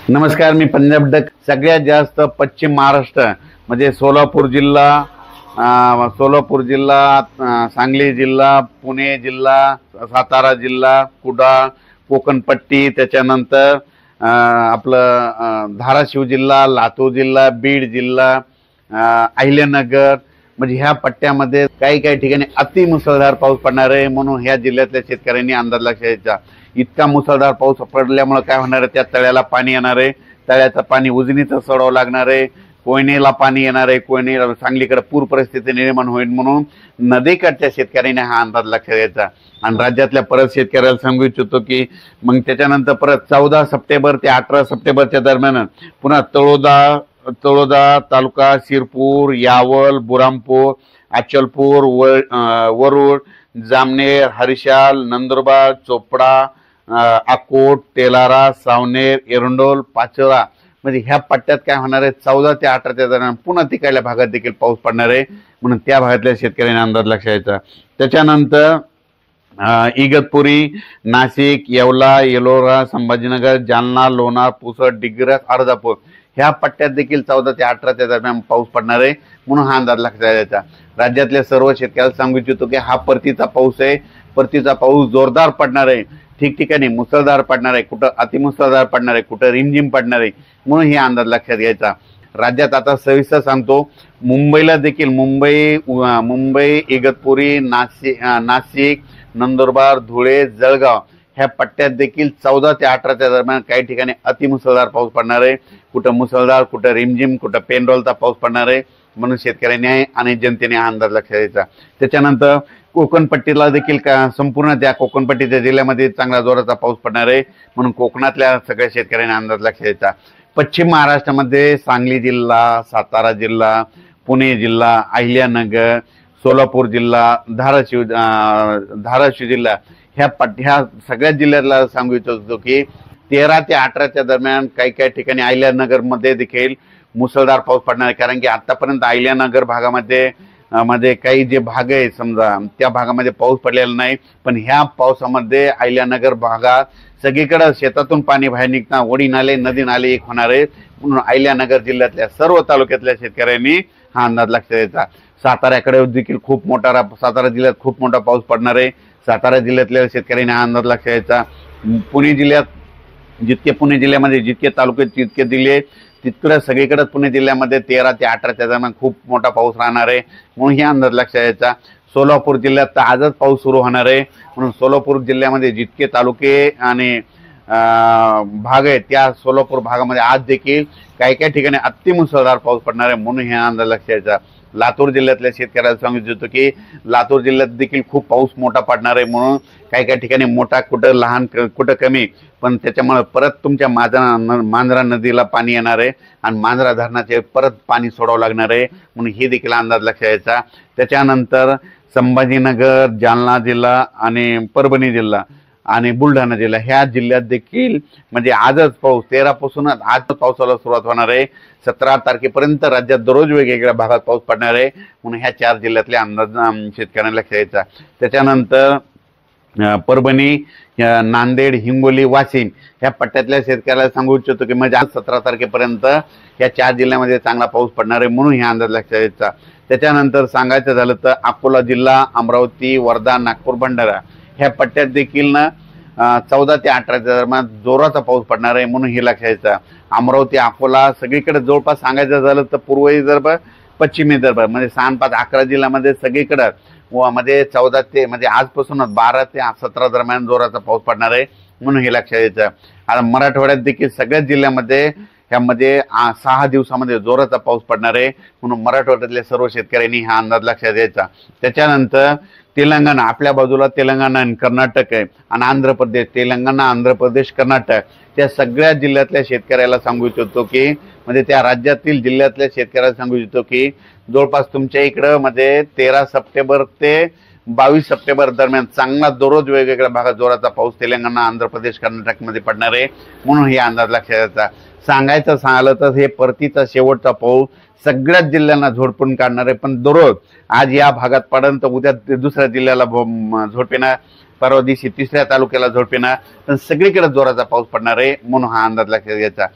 नमस्कार, मी पंजाब डक. सगळ्यात जास्त पश्चिम महाराष्ट्र म्हणजे सोलापूर जिल्हा, सांगली जिल्हा, पुणे जिल्हा, सातारा जिल्हा, कुडाळ, कोकणपट्टी, त्याच्यानंतर आपलं धाराशिव जिल्हा, लातूर जिल्हा, बीड जिल्हा, अहिल्यानगर, म्हणजे ह्या पट्ट्यामध्ये काही काही ठिकाणी अति मुसळधार पाऊस पडणार आहे. म्हणून ह्या जिल्ह्यातल्या शेतकऱ्यांनी अंदाज लक्षात घ्यायचा. इतका मुसळधार पाऊस पडल्यामुळे काय होणार आहे, त्या तळ्याला पाणी येणार आहे. तळ्याचं पाणी उजनीचं सोडावं लागणार आहे. कोयनेला पाणी येणार आहे. कोयने सांगलीकडे पूर परिस्थिती निर्माण होईल. म्हणून नदीकडच्या शेतकऱ्यांनी हा अंदाज लक्षात घ्यायचा. आणि राज्यातल्या परत शेतकऱ्याला सांगू इच्छितो की मग त्याच्यानंतर परत 14 सप्टेंबर ते 18 सप्टेंबरच्या दरम्यान पुन्हा तळोदा तालुका, शिरपूर, यावल, बुरामपूर, अचलपूर, वरुड, जामनेर, हरिशाल, नंदुरबार, चोपडा, अकोट, तेलारा, सावनेर, एरंडोल, पाचोरा, म्हणजे ह्या पट्ट्यात काय होणार आहे, 14 ते 18 दरम्यान पुन्हा तिकडल्या भागात देखील पाऊस पडणार आहे. म्हणून त्या भागातल्या शेतकऱ्यांनी अंदाज लक्षात घ्यायचा. त्याच्यानंतर इगतपुरी, नाशिक, येवला, येलोरा, संभाजीनगर, जालना, लोणार, पुसद, डिग्रस, अर्धापूर ह्या पट्ट्यात देखील 14 ते 18 दरम्यान पाऊस पडणार आहे. म्हणून हा अंदाज लक्षात घ्यायचा. राज्यातल्या सर्व शेतकऱ्याला सांगू इच्छितो की हा परतीचा पाऊस आहे. परतीचा पाऊस जोरदार पडणार आहे. ठिकठिकाणी मुसळधार पडणार आहे, कुठं अतिमुसळधार पडणार आहे, कुठं रिमझिम पडणार आहे. म्हणून हे अंदाज लक्षात घ्यायचा. राज्यात आता सविस्तर सांगतो. मुंबईला देखील मुंबई, इगतपुरी, नाशिक, नंदुरबार, धुळे, जळगाव ह्या पट्ट्यात देखील 14 ते 18 दरम्यान काही ठिकाणी अतिमुसळधार पाऊस पडणार आहे. कुठं मुसळधार, कुठं रिमझिम, कुठं पेंडॉलचा पाऊस पडणार आहे. म्हणून शेतकऱ्यांनी आणि जनतेने हा अंदाज लक्षात घ्यायचा. त्याच्यानंतर कोकणपट्टीला देखील संपूर्ण त्या कोकणपट्टीच्या जिल्ह्यामध्ये चांगला जोराचा पाऊस पडणार आहे. म्हणून कोकणातल्या सगळ्या शेतकऱ्यांनी अंदाज लक्षात घ्यायचा. पश्चिम महाराष्ट्रामध्ये सांगली जिल्हा, सातारा जिल्हा, पुणे जिल्हा, अहिल्यानगर, सोलापूर जिल्हा, धाराशिव जिल्हा ह्या सगळ्या जिल्ह्यातला सांगू इच्छितो की 13 ते 18 दरम्यान काही काही ठिकाणी अहिल्यानगरमध्ये देखील मुसळधार पाऊस पडणार आहे. कारण की आतापर्यंत अहिल्यानगर भागामध्ये काही जे भाग आहे समजा त्या भागामध्ये पाऊस पडलेला नाही. पण ह्या पावसामध्ये अहिल्यानगर भागात सगळीकडे शेतातून पाणी बाहेर निघणार, ओढी नाले, नदी नाले एक होणार आहे. म्हणून अहिल्यानगर जिल्ह्यातल्या सर्व तालुक्यातल्या शेतकऱ्यांनी हा अंदाज लक्षात घ्यायचा. साताऱ्याकडे देखील सातारा जिल्ह्यात खूप मोठा पाऊस पडणार आहे. सातारा जिल्ह्यातल्या शेतकऱ्यांनी हा अंदाज लक्षात घ्यायचा. पुणे जिल्ह्यामध्ये जितके तालुके तितके जिल्हे तितकं सगळीकडे पुणे जिल्ह्यामध्ये 13 ते 18 दरम्यान खूप मोठा पाऊस राहणार आहे. म्हणून हे अंदाज लक्षात घ्यायचा. सोलापूर जिल्ह्यात तर आजच पाऊस सुरू होणार आहे. म्हणून सोलापूर जिल्ह्यामध्ये जितके तालुके आणि भाग आहेत त्या सोलापूर भागामध्ये आज देखील काही काही ठिकाणी अतिमुसळधार पाऊस पडणार आहे. म्हणून हे अंदाज लक्षात घ्यायचा. लातूर जिल्ह्यातल्या शेतकऱ्याला सांगू इच्छितो की लातूर जिल्ह्यात देखील खूप पाऊस मोठा पडणार आहे. म्हणून काही काही ठिकाणी मोठा, कुठं लहान, कुठं कमी, पण त्याच्यामुळे परत तुमच्या मांजरा नदीला पाणी येणार आहे आणि मांजरा धरणाचे परत पाणी सोडावं लागणार आहे. म्हणून हे देखील अंदाज लक्षात घ्यायचा. त्याच्यानंतर संभाजीनगर, जालना जिल्हा आणि परभणी जिल्हा आणि बुलढाणा जिल्हा ह्या जिल्ह्यात देखील म्हणजे आजच पाऊस 13 पासूनच आज पावसाला सुरुवात होणार आहे. 17 तारखेपर्यंत राज्यात दररोज वेगवेगळ्या भागात पाऊस पडणार आहे. म्हणून ह्या 4 जिल्ह्यातले अंदाज शेतकऱ्यांना लक्षात घ्यायचा. त्याच्यानंतर परभणी, नांदेड, हिंगोली, वाशिम ह्या पट्ट्यातल्या शेतकऱ्याला सांगू इच्छितो की म्हणजे आज 17 तारखेपर्यंत या 4 जिल्ह्यामध्ये चांगला पाऊस पडणार आहे. म्हणून हे अंदाज लक्षात घ्यायचा. त्याच्यानंतर सांगायचं झालं तर अकोला जिल्हा, अमरावती, वर्धा, नागपूर, भंडारा ह्या पट्ट्यात देखील 14 ते 18 दरम्यान जोराचा पाऊस पडणार आहे. म्हणून हे लक्षात घ्यायचा. अमरावती, अकोला सगळीकडे जवळपास सांगायचं झालं तर पूर्व विदर्भ, पश्चिम विदर्भ म्हणजे 6-5-11 जिल्ह्यामध्ये सगळीकडे मध्ये 14 ते म्हणजे आजपासूनच 12 ते 17 दरम्यान जोराचा पाऊस पडणार आहे. म्हणून हे लक्षात घ्यायचं. आता मराठवाड्यात देखील सगळ्याच जिल्ह्यामध्ये ह्यामध्ये 6 दिवसामध्ये जोराचा पाऊस पडणार आहे. म्हणून मराठवाड्यातल्या सर्व शेतकऱ्यांनी हा अंदाज लक्षात घ्यायचा. त्याच्यानंतर तेलंगणा, आपल्या बाजूला तेलंगणा आणि कर्नाटक आहे आणि आंध्र प्रदेश, तेलंगणा, आंध्र प्रदेश, कर्नाटक त्या सगळ्या जिल्ह्यातल्या शेतकऱ्याला सांगू इच्छितो की म्हणजे त्या राज्यातील जिल्ह्यातल्या शेतकऱ्याला सांगू इच्छितो की जवळपास तुमच्या इकडं म्हणजे 13 सप्टेंबर ते 22 सप्टेंबर दरम्यान चांगला दररोज वेगवेगळ्या भागात जोराचा पाऊस तेलंगणा, आंध्र प्रदेश, कर्नाटकमध्ये पडणार आहे. म्हणून हे अंदाज लक्षात घ्यायचा. सांगायचं झालं तर हे परतीचा शेवटचा पाऊस सगळ्याच जिल्ह्यांना झोडपून काढणार आहे. पण दररोज आज या भागात पडन तर उद्या दुसऱ्या जिल्ह्याला झोडपेणार, परवा दिवशी तिसऱ्या तालुक्याला झोडपेणार, तर सगळीकडे जोराचा पाऊस पडणार आहे. म्हणून हा अंदाज लक्षात घ्यायचा.